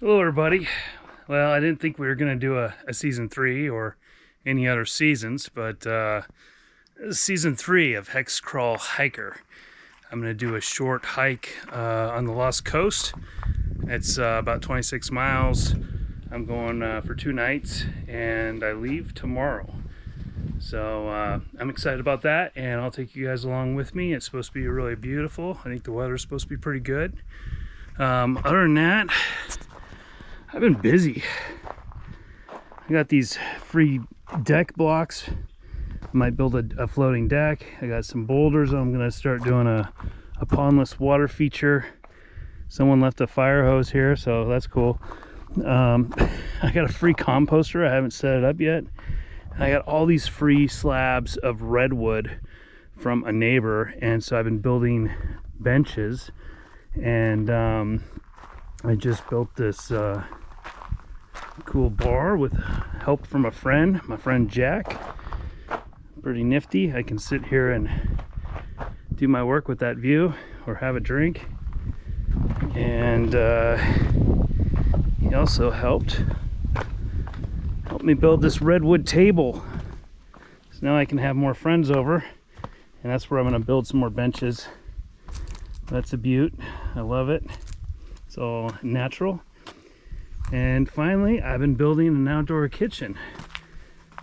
Hello everybody. Well, I didn't think we were going to do a season 3 or any other seasons, but this is season 3 of Hex Crawl Hiker. I'm going to do a short hike on the Lost Coast. It's about 26 miles. I'm going for 2 nights and I leave tomorrow. So I'm excited about that, and I'll take you guys along with me. It's supposed to be really beautiful. I think the weather's supposed to be pretty good. Other than that, I've been busy. I got these free deck blocks. I might build a floating deck. I got some boulders. I'm gonna start doing a pondless water feature. Someone left a fire hose here, so that's cool. I got a free composter. I haven't set it up yet. I got all these free slabs of redwood from a neighbor, and so I've been building benches, and I just built this cool bar with help from a friend, my friend Jack. Pretty nifty. I can sit here and do my work with that view or have a drink. And he also helped me build this redwood table, so now I can have more friends over, and that's where I'm going to build some more benches. That's a beaut. I love it. It's all natural. And finally, I've been building an outdoor kitchen.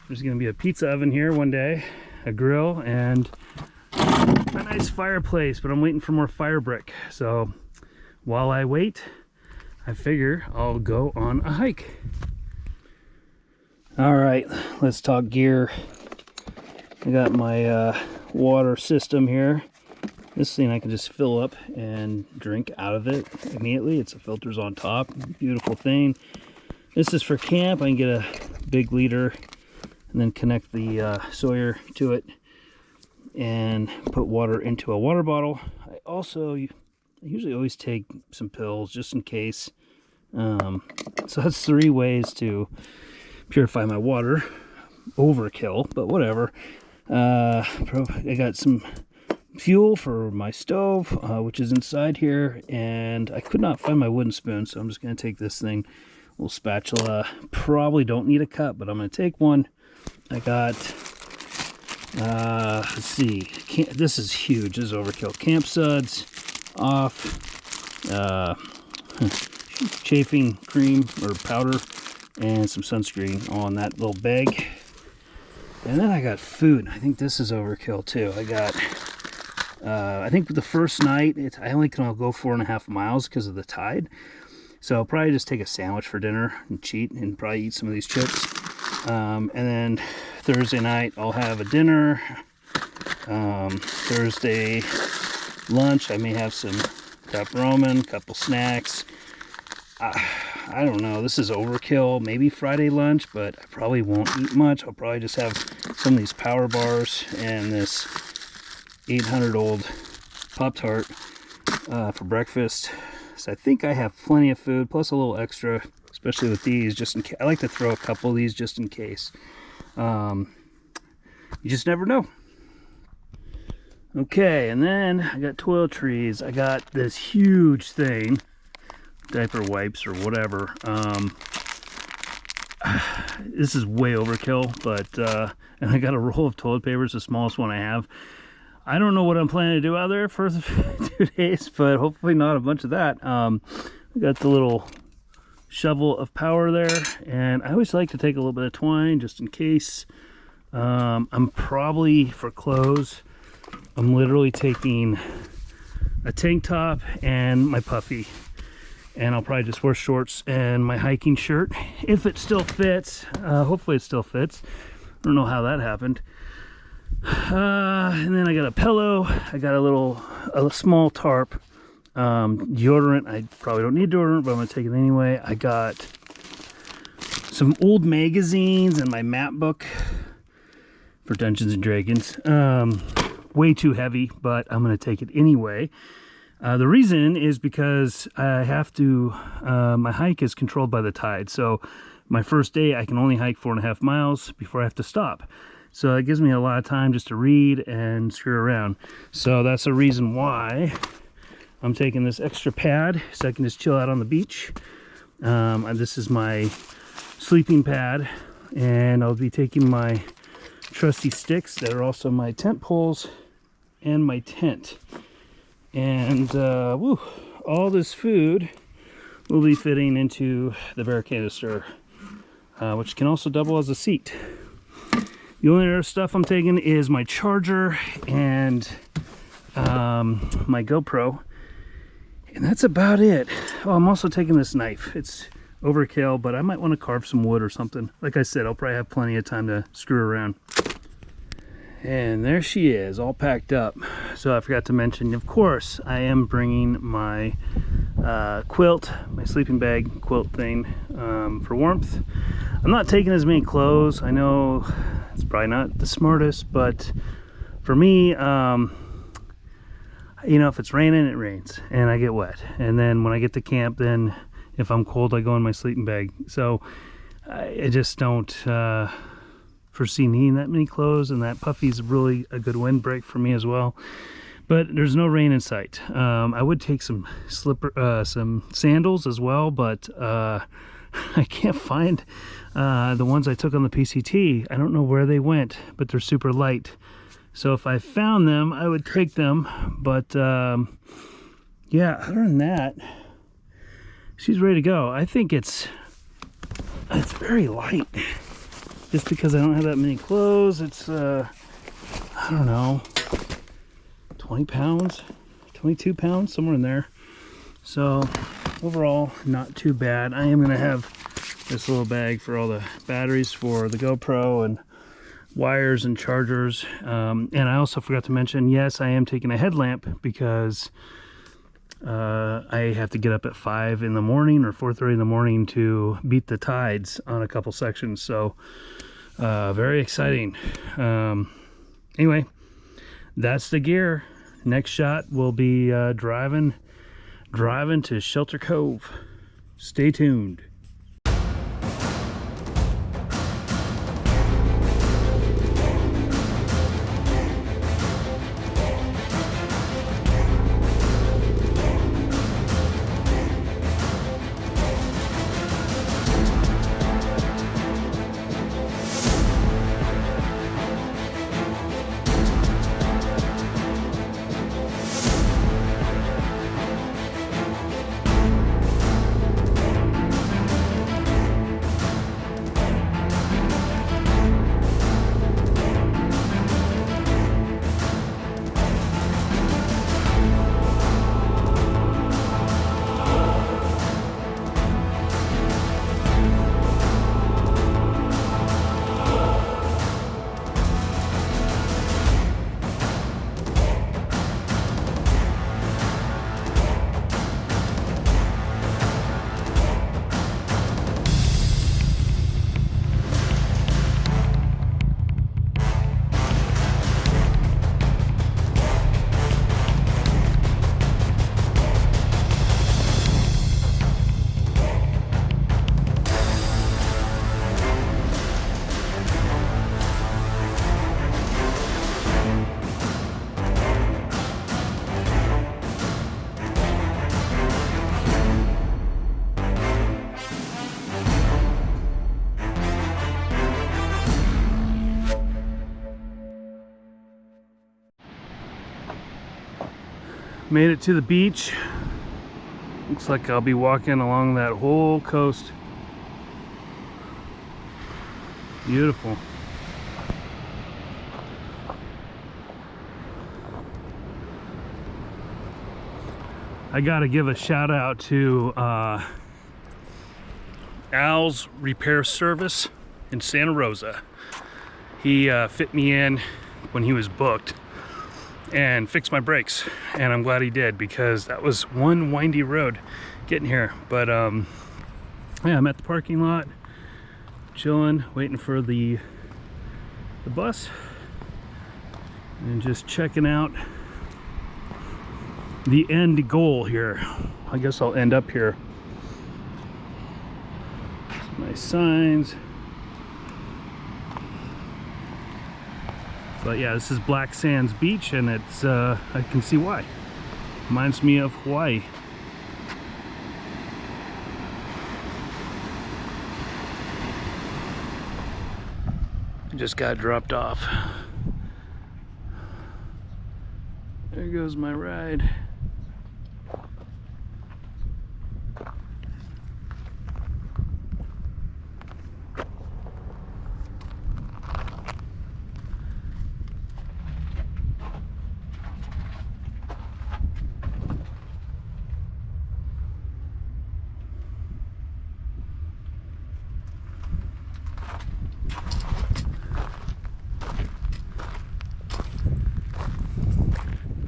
There's going to be a pizza oven here one day, a grill, and a nice fireplace, but I'm waiting for more fire brick. So while I wait, I figure I'll go on a hike. All right, let's talk gear. I got my water system here. This thing I can just fill up and drink out of it immediately. It's a filters on top. Beautiful thing. This is for camp. I can get a big liter and then connect the Sawyer to it and put water into a water bottle. I usually always take some pills just in case. So that's 3 ways to purify my water. Overkill, but whatever. I got some fuel for my stove, which is inside here, and I could not find my wooden spoon, so I'm just going to take this thing, little spatula. Probably don't need a cup, but I'm going to take one. I got let's see, this is huge. This is overkill. Camp suds off, chafing cream or powder, and some sunscreen on that little bag. And then I got food. I think this is overkill too. I got I think the first night, I only can go 4.5 miles because of the tide. So I'll probably just take a sandwich for dinner and cheat and probably eat some of these chips. And then Thursday night, I'll have a dinner. Thursday lunch, I may have some crap ramen, couple snacks. I don't know, this is overkill. Maybe Friday lunch, but I probably won't eat much. I'll probably just have some of these power bars and this 800 old Pop-Tart for breakfast. So I think I have plenty of food, plus a little extra, especially with these, just in case. I like to throw a couple of these just in case. You just never know. Okay, and then I got toiletries. I got this huge thing, diaper wipes or whatever. This is way overkill, but and I got a roll of toilet paper. It's the smallest one I have. I don't know what I'm planning to do out there for 2 days, but hopefully not a bunch of that. I got the little shovel of power there, and I always like to take a little bit of twine just in case. I'm probably, for clothes, I'm literally taking a tank top and my puffy, and I'll probably just wear shorts and my hiking shirt if it still fits. Hopefully it still fits. I don't know how that happened. And then I got a pillow. I got a small tarp. Deodorant. I probably don't need deodorant, but I'm gonna take it anyway. I got some old magazines and my map book for Dungeons and Dragons. Way too heavy, but I'm gonna take it anyway. The reason is because I have to, my hike is controlled by the tide. So my first day I can only hike 4.5 miles before I have to stop. So it gives me a lot of time just to read and screw around. So that's the reason why I'm taking this extra pad, so I can just chill out on the beach. This is my sleeping pad, and I'll be taking my trusty sticks that are also my tent poles and my tent. And all this food will be fitting into the bear canister, which can also double as a seat. The only other stuff I'm taking is my charger and my GoPro, and that's about it. Oh, I'm also taking this knife. It's overkill, but I might want to carve some wood or something. Like I said, I'll probably have plenty of time to screw around. And there she is, all packed up. So I forgot to mention, of course, I am bringing my quilt, my sleeping bag quilt thing, for warmth. I'm not taking as many clothes. I know it's probably not the smartest, but for me, you know, if it's raining, it rains and I get wet. And then when I get to camp, then if I'm cold, I go in my sleeping bag. So I just don't foresee needing that many clothes, and that puffy's really a good windbreak for me as well. But there's no rain in sight. I would take some some sandals as well, but I can't find the ones I took on the PCT. I don't know where they went, but they're super light. So if I found them, I would take them. But yeah, other than that, she's ready to go. I think it's very light, just because I don't have that many clothes. It's I don't know, 20 pounds, 22 pounds, somewhere in there. So overall, not too bad. I am going to have this little bag for all the batteries for the GoPro and wires and chargers. And I also forgot to mention, yes, I am taking a headlamp because I have to get up at 5 in the morning or 4:30 in the morning to beat the tides on a couple sections. So very exciting. Anyway, that's the gear. Next shot will be driving to Shelter Cove. Stay tuned. Made it to the beach. Looks like I'll be walking along that whole coast. Beautiful. I gotta give a shout out to Al's Repair Service in Santa Rosa. He fit me in when he was booked and fixed my brakes, and I'm glad he did, because that was one windy road getting here. But yeah, I'm at the parking lot chilling, waiting for the bus, and just checking out the end goal here. I guess I'll end up here. Some nice signs. But yeah, this is Black Sands Beach, and it's I can see why. Reminds me of Hawaii. just got dropped off. There goes my ride.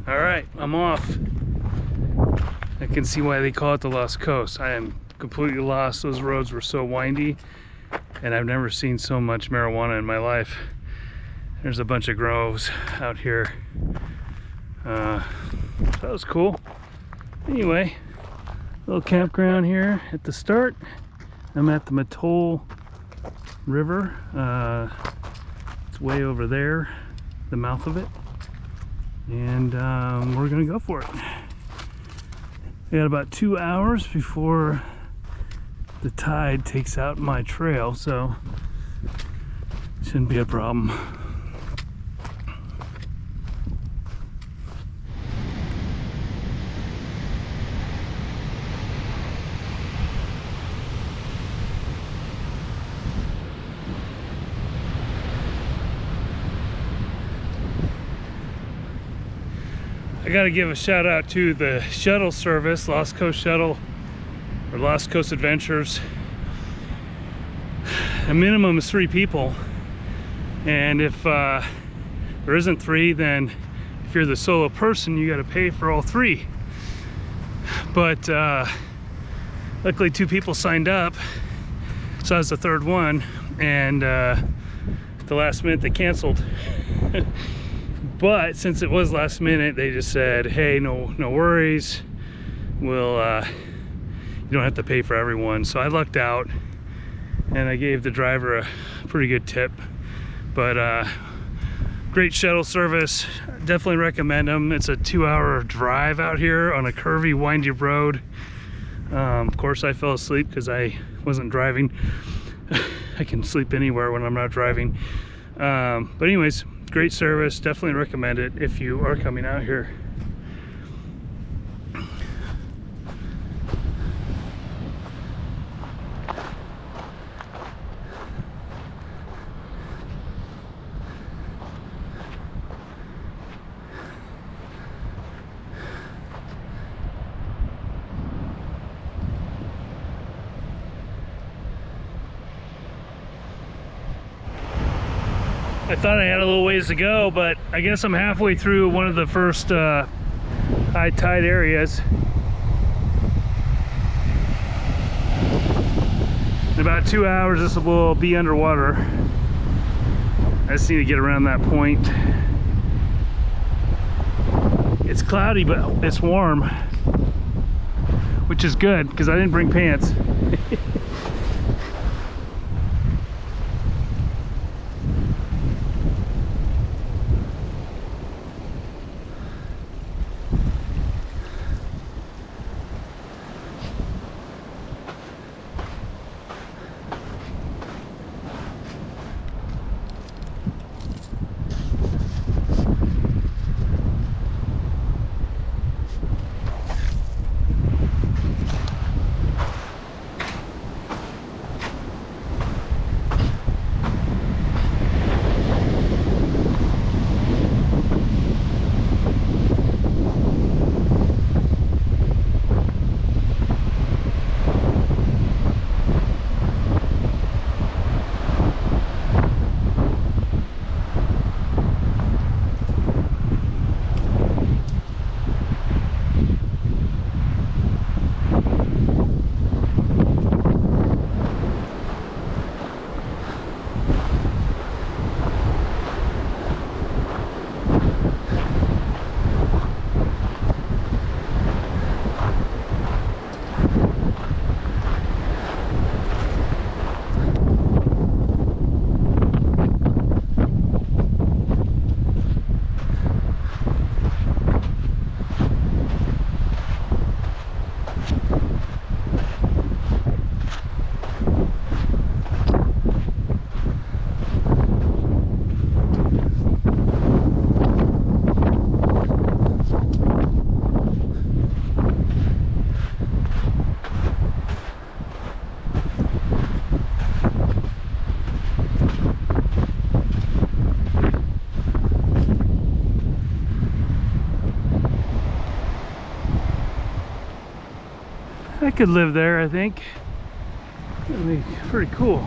All right, I'm off. I can see why they call it the Lost Coast. I am completely lost. Those roads were so windy, and I've never seen so much marijuana in my life. There's a bunch of groves out here. So that was cool. Anyway, little campground here at the start. I'm at the Matole River. It's way over there, the mouth of it. And we're gonna go for it. We got about 2 hours before the tide takes out my trail, so shouldn't be a problem. I gotta give a shout out to the shuttle service, Lost Coast Shuttle, or Lost Coast Adventures. A minimum is 3 people, and if there isn't 3, then if you're the solo person, you gotta pay for all 3. But luckily 2 people signed up, so I was the 3rd one, and at the last minute they canceled. But since it was last minute, they just said, hey, no worries, we'll you don't have to pay for everyone. So I lucked out, and I gave the driver a pretty good tip. But great shuttle service, definitely recommend them. It's a 2-hour drive out here on a curvy, windy road. Of course I fell asleep because I wasn't driving. I can sleep anywhere when I'm not driving. But anyways, great service, definitely recommend it if you are coming out here. I thought I had a little ways to go, but I guess I'm halfway through one of the first high tide areas. In about 2 hours, this will be underwater. I just need to get around that point. It's cloudy, but it's warm, which is good because I didn't bring pants. I could live there, I think. That'd be pretty cool.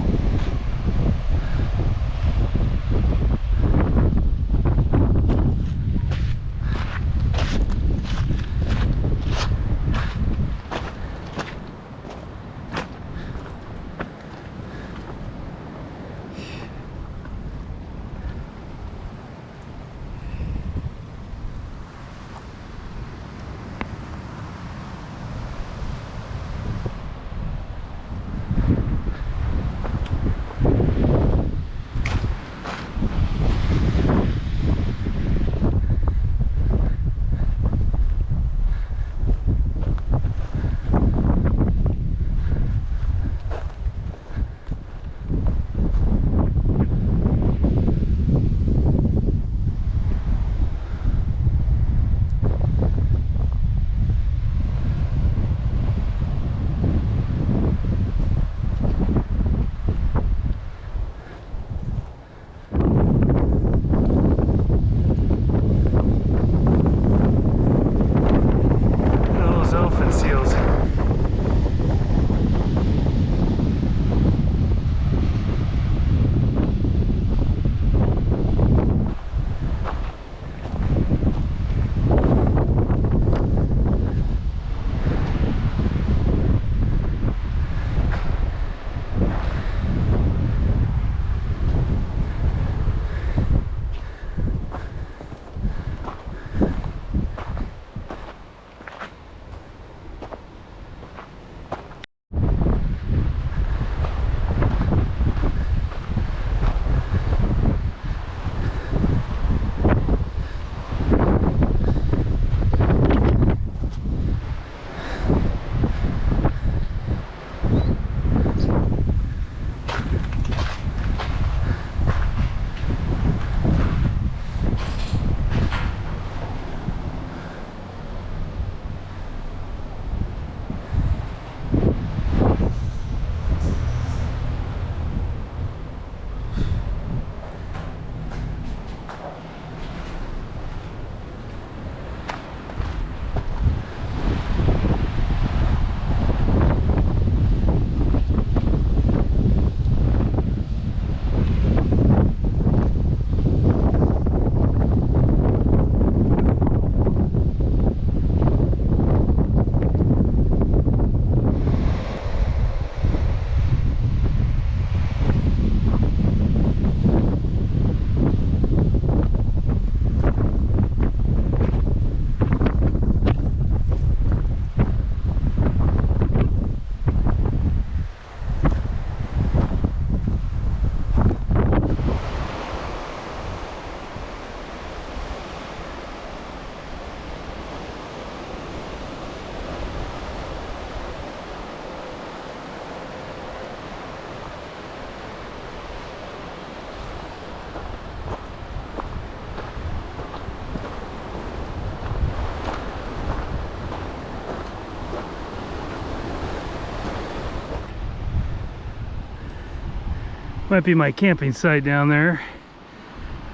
Might be my camping site down there.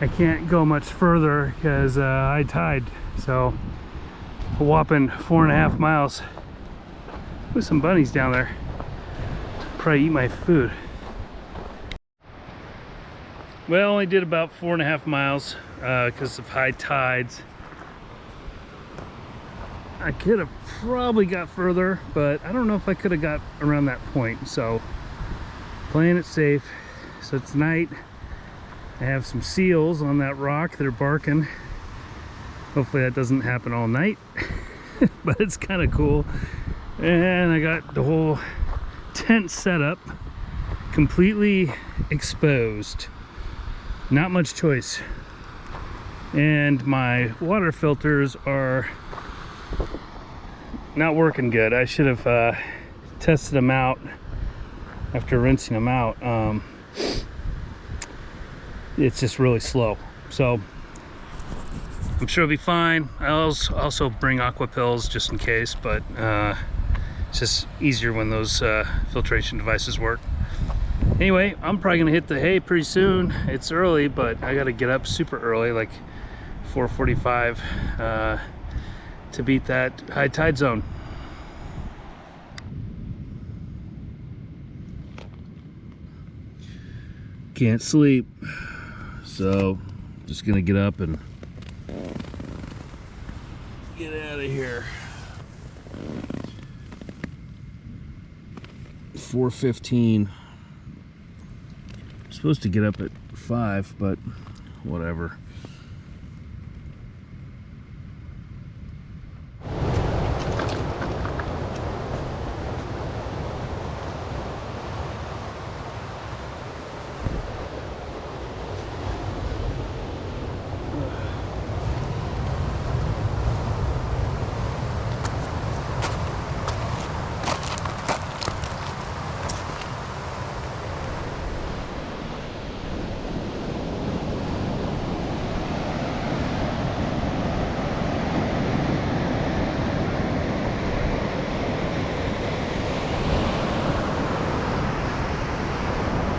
I can't go much further because high tide, so a whopping 4.5 miles with some bunnies down there. Probably eat my food. Well, only did about 4.5 miles because of high tides. I could have probably got further, but I don't know if I could have got around that point, so playing it safe. So it's night. I have some seals on that rock that are barking. Hopefully that doesn't happen all night, but it's kind of cool. And I got the whole tent set up, completely exposed. Not much choice. And my water filters are not working good. I should have tested them out after rinsing them out. It's just really slow, so I'm sure it'll be fine. I'll also bring aqua pills just in case, but it's just easier when those filtration devices work. Anyway, I'm probably gonna hit the hay pretty soon. It's early, but I gotta get up super early, like 4:45, to beat that high tide zone. can't sleep, so just gonna get up and get out of here. 4:15. Supposed to get up at 5, but whatever.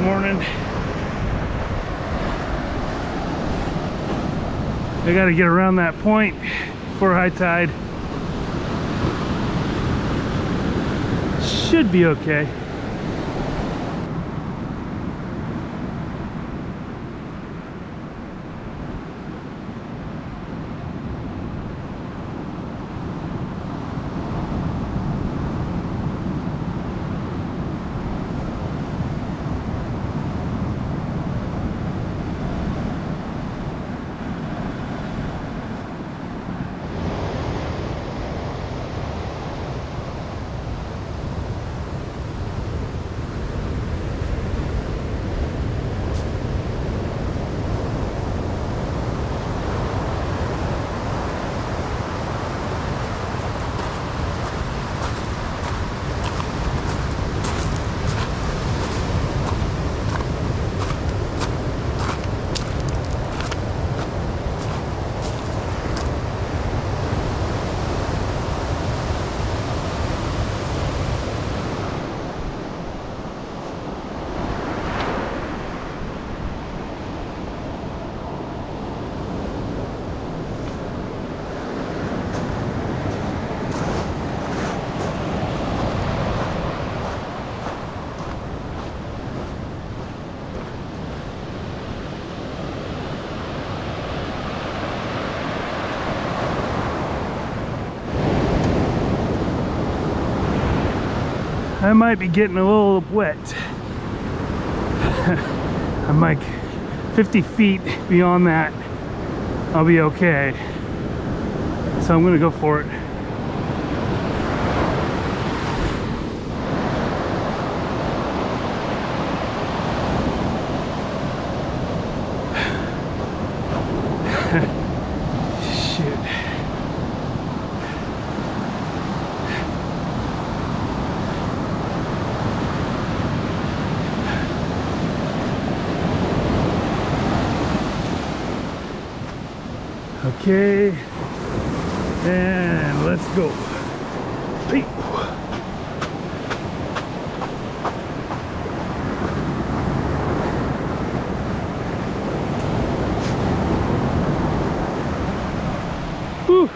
Morning. I gotta get around that point before high tide. Should be okay. I might be getting a little wet. I'm like 50 feet beyond that. I'll be okay. So I'm gonna go for it. Shit. Okay, and let's go. Hey. Whew.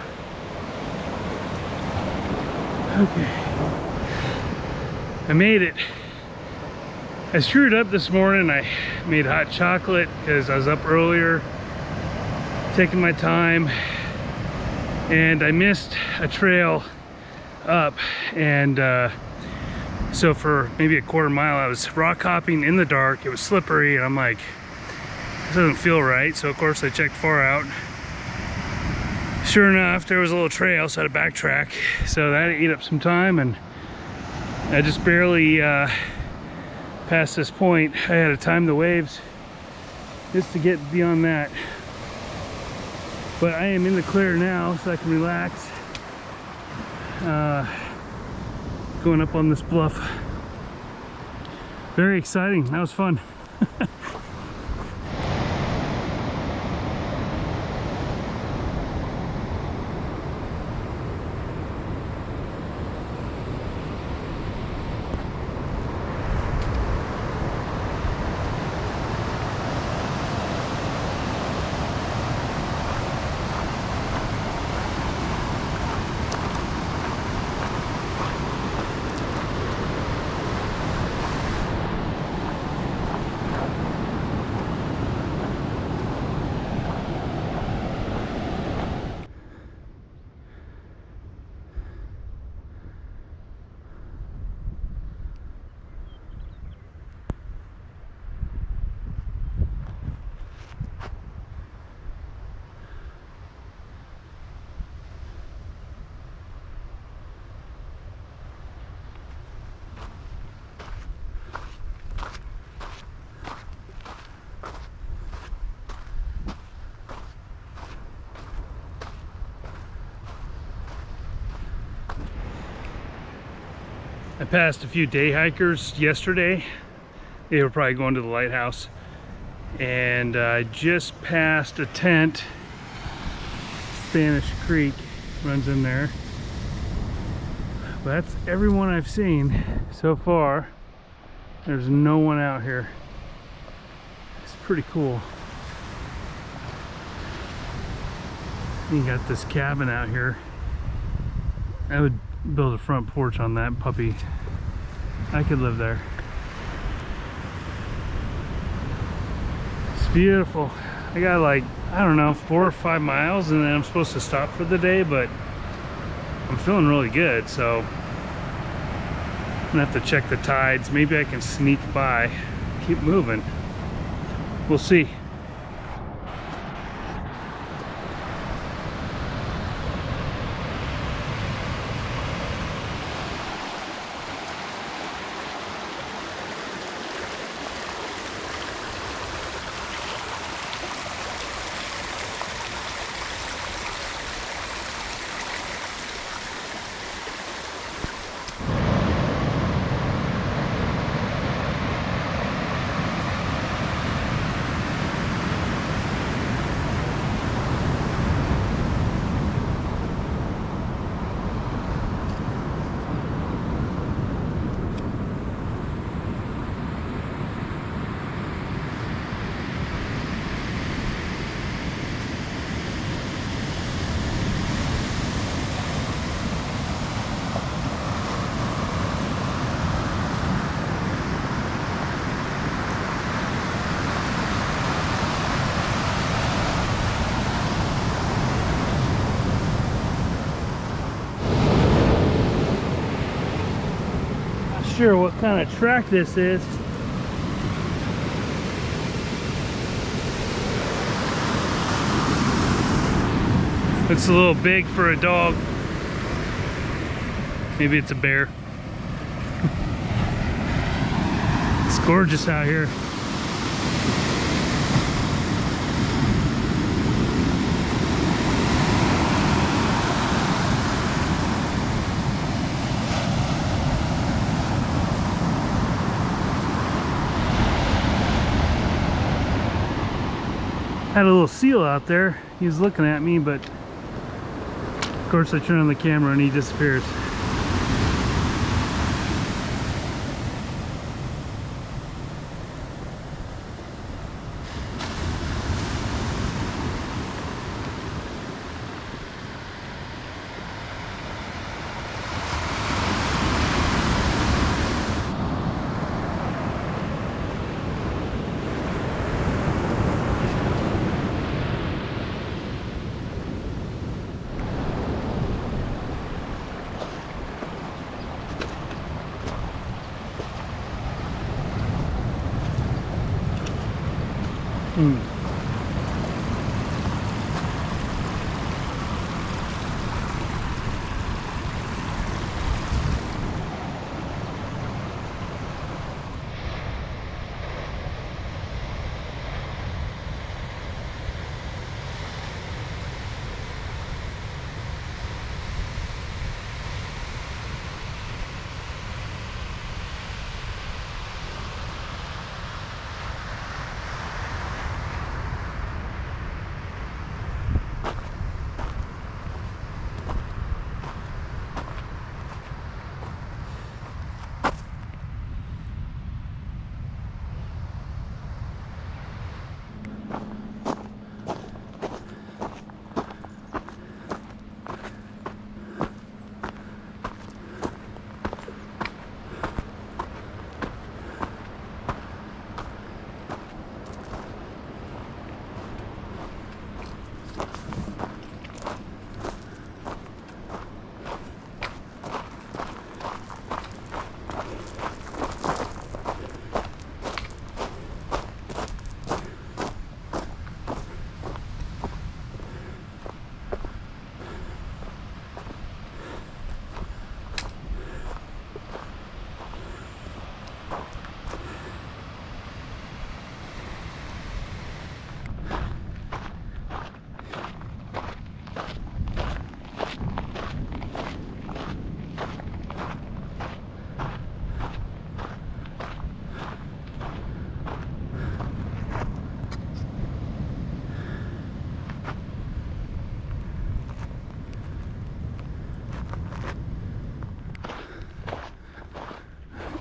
Okay, I made it. I screwed up this morning. I made hot chocolate because I was up earlier, taking my time, and I missed a trail up, and so for maybe a quarter mile I was rock hopping in the dark. It was slippery, and I'm like, this doesn't feel right. So of course I checked far out. Sure enough, there was a little trail, so I had to backtrack. So that ate up some time, and I just barely past this point. I had to time the waves just to get beyond that. But I am in the clear now, so I can relax. Going up on this bluff. Very exciting. That was fun. I passed a few day hikers yesterday. They were probably going to the lighthouse. And I just passed a tent. Spanish Creek runs in there. But that's everyone I've seen so far. There's no one out here. It's pretty cool. You got this cabin out here. I would build a front porch on that puppy. I could live there. It's beautiful. I got like, I don't know, 4 or 5 miles and then I'm supposed to stop for the day, but I'm feeling really good, so I'm gonna have to check the tides. Maybe I can sneak by, keep moving. We'll see. Sure what kind of track this is. It's a little big for a dog. Maybe it's a bear. It's gorgeous out here. Had a little seal out there. He was looking at me, but of course I turn on the camera and he disappears.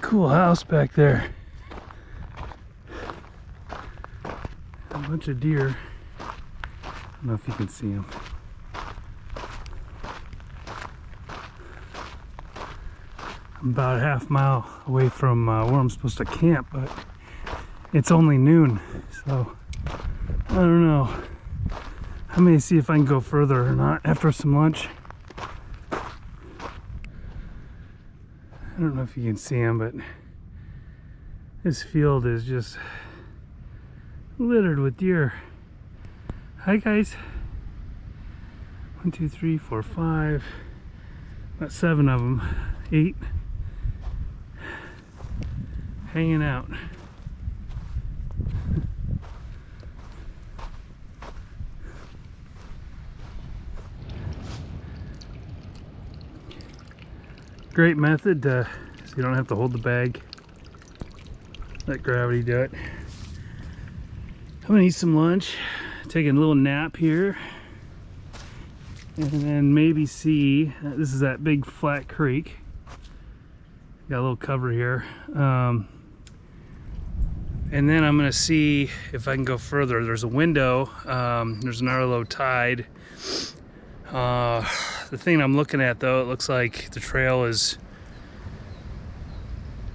cool house back there. A bunch of deer. I don't know if you can see them. I'm about a half mile away from where I'm supposed to camp, but it's only noon, so I don't know. I may see if I can go further or not after some lunch. I don't know if you can see them, but this field is just littered with deer. Hi guys. 1, 2, 3, 4, 5. About 7 of them. 8. Hanging out. Great method so you don't have to hold the bag. Let gravity do it. I'm gonna eat some lunch, taking a little nap here, and then maybe see, this is that big flat creek. Got a little cover here. And then I'm gonna see if I can go further. There's a window, there's another low tide. The thing I'm looking at though, it looks like the trail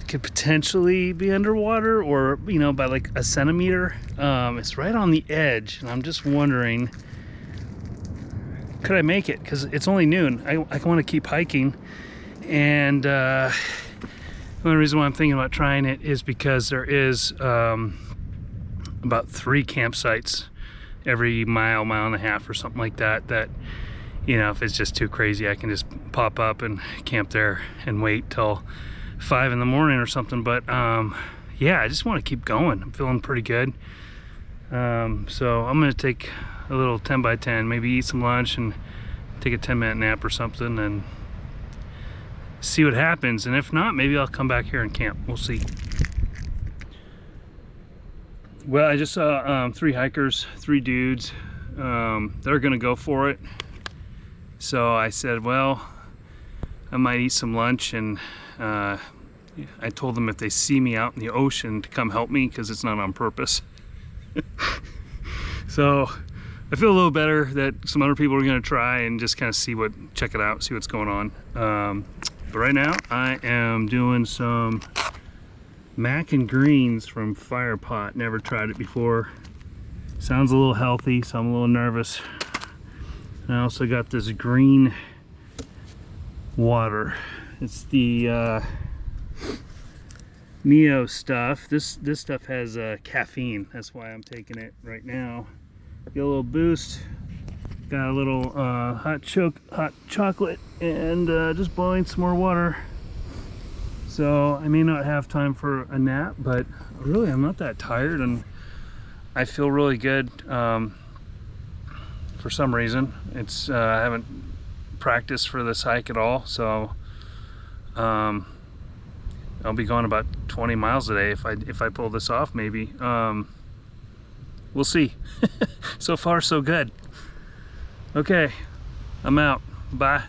could potentially be underwater, or you know, by like a centimeter. It's right on the edge, and I'm just wondering, could I make it? Because it's only noon. I want to keep hiking, and the only reason why I'm thinking about trying it is because there is about 3 campsites every mile and a half or something like that, that, you know, if it's just too crazy, I can just pop up and camp there and wait till 5 in the morning or something. But yeah, I just want to keep going. I'm feeling pretty good. So I'm gonna take a little 10 by 10, maybe eat some lunch and take a 10-minute nap or something and see what happens. And if not, maybe I'll come back here and camp. We'll see. Well, I just saw 3 hikers, 3 dudes. They're gonna go for it. So I said, well, I might eat some lunch, and I told them if they see me out in the ocean to come help me, because it's not on purpose. So I feel a little better that some other people are going to try and just kind of check it out, see what's going on. But right now I am doing some mac and greens from Fire Pot. Never tried it before. Sounds a little healthy, so I'm a little nervous. And I also got this green water. It's the Neo stuff. This stuff has caffeine. That's why I'm taking it right now. Get a little boost. Got a little hot chocolate, and just boiling some more water. So I may not have time for a nap, but really I'm not that tired, and I feel really good. For some reason, it's I haven't practiced for this hike at all, so I'll be going about 20 miles a day if I pull this off. Maybe we'll see. So far so good. Okay, I'm out. Bye.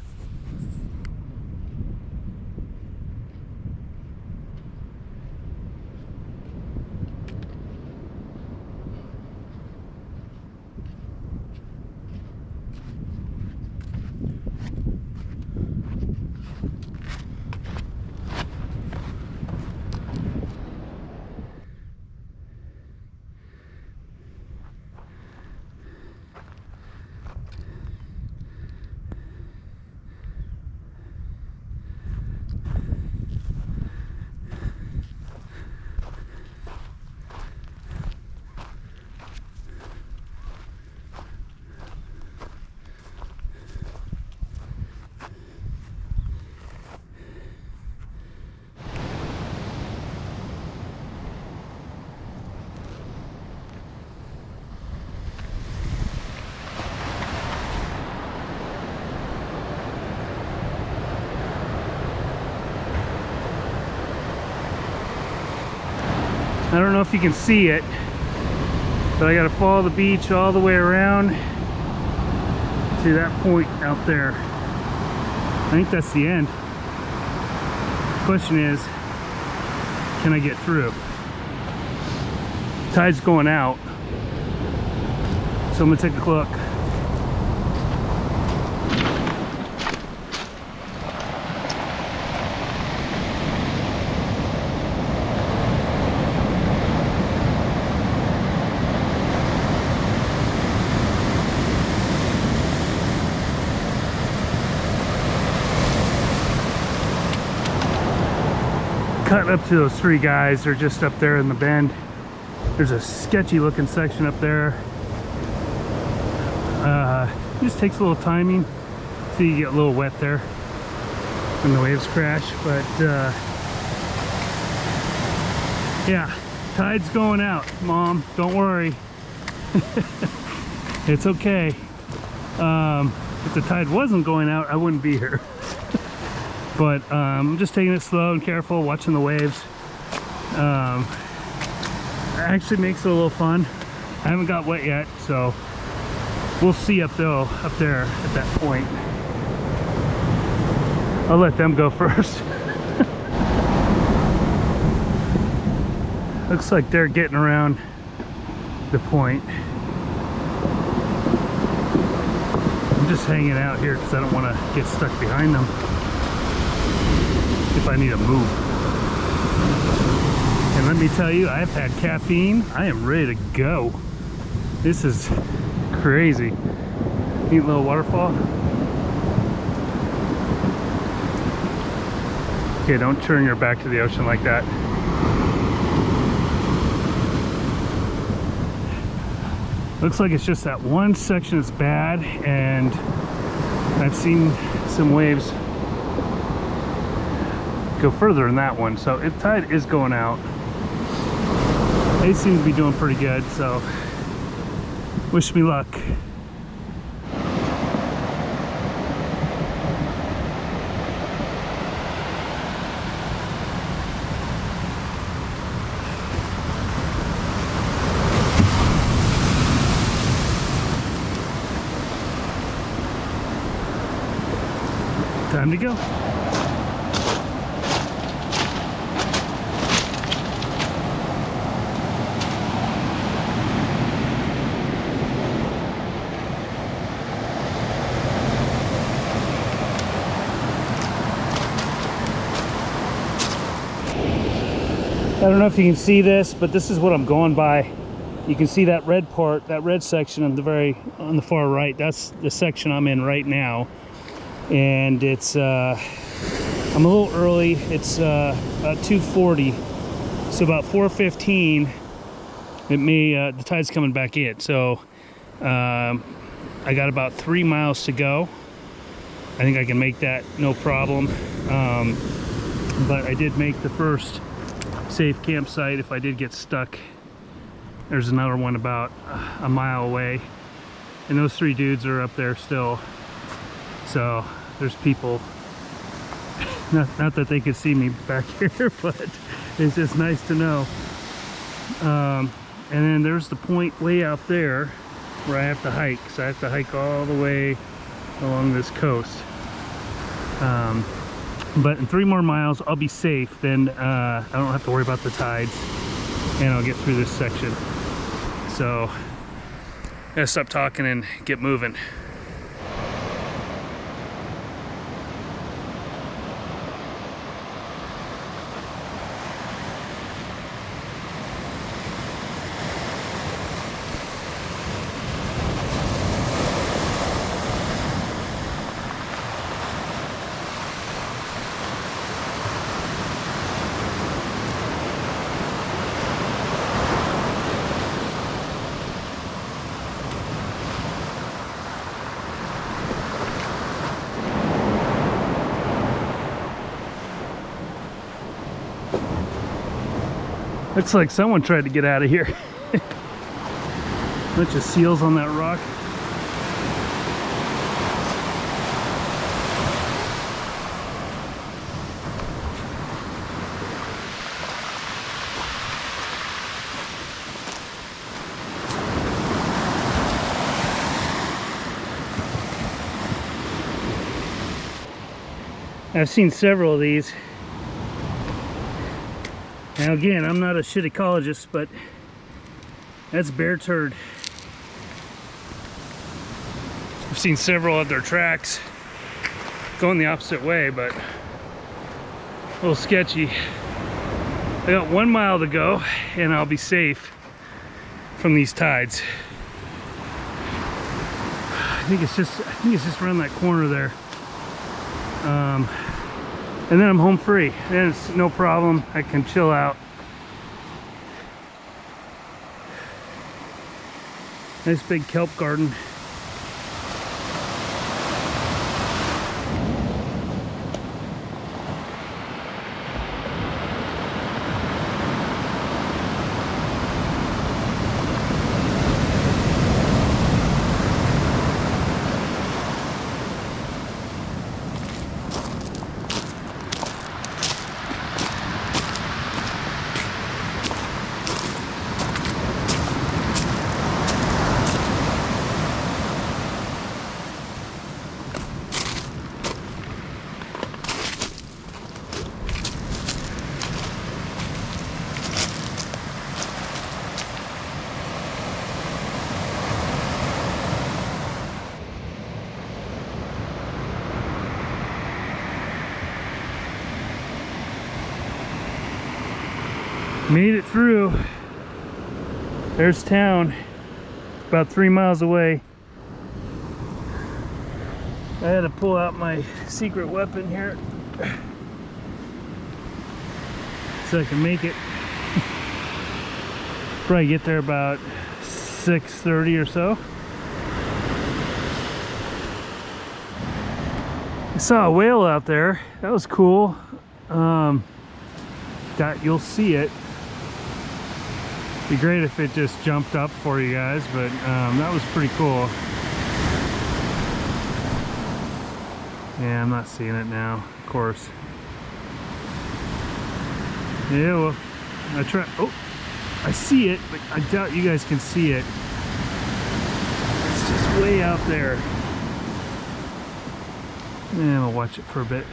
I don't know if you can see it, but I gotta follow the beach all the way around to that point out there. I think that's the end. Question is, can I get through? Tide's going out, so I'm gonna take a look. Cutting up to those three guys, they're just up there in the bend. There's a sketchy looking section up there. It just takes a little timing, so you get a little wet there when the waves crash. But yeah, tide's going out, Mom, don't worry. It's okay. If the tide wasn't going out, I wouldn't be here. But I'm just taking it slow and careful, watching the waves. It actually makes it a little fun. I haven't got wet yet, so we'll see up there at that point. I'll let them go first. Looks like they're getting around the point. I'm just hanging out here because I don't want to get stuck behind them if I need to move. And let me tell you, I've had caffeine. I am ready to go. This is crazy. Neat little waterfall. Okay, don't turn your back to the ocean like that. Looks like it's just that one section that's bad, and I've seen some waves go further in that one, so if tide is going out. They seem to be doing pretty good, so wish me luck. Time to go. I don't know if you can see this, but this is what I'm going by. You can see that red part, that red section on the far right. That's the section I'm in right now, and it's I'm a little early. It's about 2:40, so about 4:15. It may the tide's coming back in, so I got about 3 miles to go. I think I can make that no problem. But I did make the first safe campsite if I did get stuck. There's another one about a mile away, and those three dudes are up there still, so there's people. Not that they could see me back here, but it's just nice to know. And then there's the point way out there where I have to hike, so I have to hike all the way along this coast. But in 3 more miles I'll be safe. Then I don't have to worry about the tides, and I'll get through this section. So I gotta stop talking and get moving. Looks like someone tried to get out of here. Bunch of seals on that rock. I've seen several of these. Now again, I'm not a shit ecologist, but that's bear turd. I've seen several of their tracks going the opposite way, but a little sketchy. I got 1 mile to go and I'll be safe from these tides. I think it's just around that corner there. And then I'm home free. Then it's no problem. I can chill out. Nice big kelp garden. Made it through. There's town, about 3 miles away. I had to pull out my secret weapon here so I can make it. Probably get there about 6:30 or so. I saw a whale out there. That was cool. You'll see it. Be great if it just jumped up for you guys, but that was pretty cool. Yeah, I'm not seeing it now, of course. Yeah, well, I try. Oh, I see it, but I doubt you guys can see it. It's just way out there. Yeah, I'll watch it for a bit.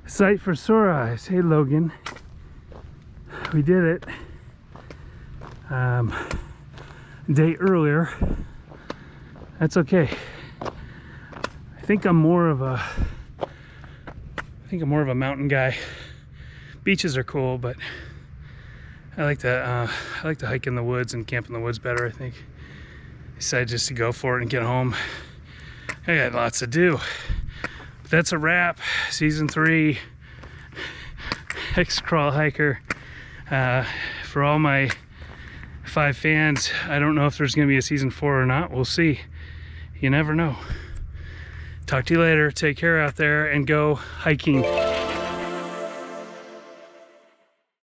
Sight for sore eyes. Hey Logan, we did it. Day earlier. That's okay. I think I'm more of a mountain guy. Beaches are cool, but I like to hike in the woods and camp in the woods better. I think. Decided just to go for it and get home. I got lots to do. That's a wrap. Season 3 Hex Crawl Hiker. For all my 5 fans, I don't know if there's gonna be a season 4 or not. We'll see. You never know. Talk to you later. Take care out there and go hiking.